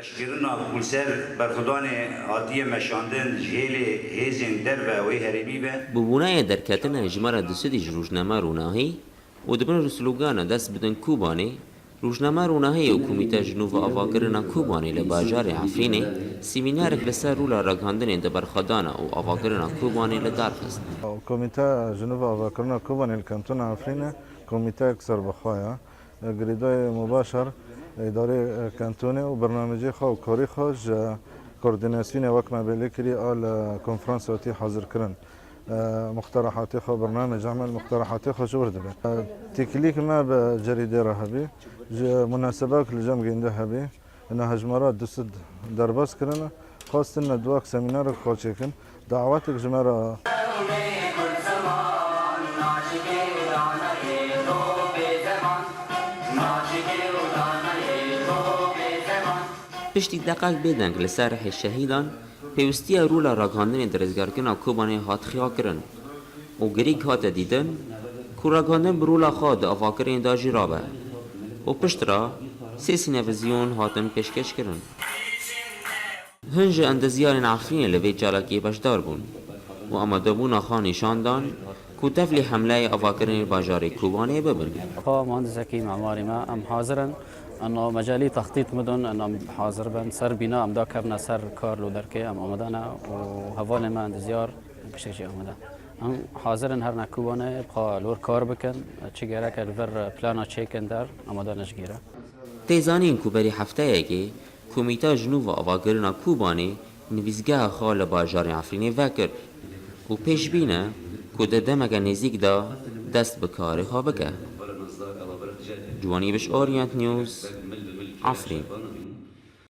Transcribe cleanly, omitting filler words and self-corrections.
رشگرنا بولسر برخدان عادی مشاندن جهل هزین در و وی هربی به ببونه درکتن اجماع دستی روزنامه روناهی و دبن رسولگان دست بدن کوبانی روزنامه روناهی و کمیته جنوب آواگرنا کوبانی لباجار عفرینه سیمینارک لسر رولا رگاندن دبرخدان و آواگرنا کوبانی لدارخست. کمیته جنوب آواگرنا کوبانی الکانتون عفرینه کمیته اکثر بخوایا گریدای مباشر اداره کانتونه و برنامجی خو کاری خوش کوردیناسیون وقت مبلی کری آل کنفرانس وقتی حاضر کردن مقترحاتی خو برنامج عمل مقترحاتی خوش ورده به تکلیک ما به جریده رهبی مناسبات لجام گنده هبی انه هجمارات دست درباس کردن خواستن دواک سمینار خوشکن دعواتك جمارة پشتی دقیق بدن که لسرح شهیدان پیوستی رولا راگاندن درزگارکنا کوبانی هات خیا کرن و گریگ هات دیدن که راگاندن برولا خواد افاکرین دا جرابه و پشت را سی سینویزیون هاتن پیشکش کرن هنج اندزیار عفرین لوی جالاکی بشدار بون و آماده بون خان نشان دان که تفلی حمله افاکرین باجاری کوبانی ببن مهندس حکیم معماری ما ام حاضرن انه مجالی تخطیط مدن انه حاضر بن سر بنا ام دا کبنا سر کار لو درکه ام آمدانه و حوال ما اندزیار بشکشی آمده ام حاضرن هر نکوبانه بخوا لور کار بکن چی گره که لور پلانا چیکن در آمدانش گیره تیزانین که بری هفته اگه کمیته جنوب آواگرنا کوبانی نویزگاه خال باجار عفرینی وکر و پیش بینه که دمک نزیک دا دست بکاری ها بگه جوانی بش اورینت نیوز عفرین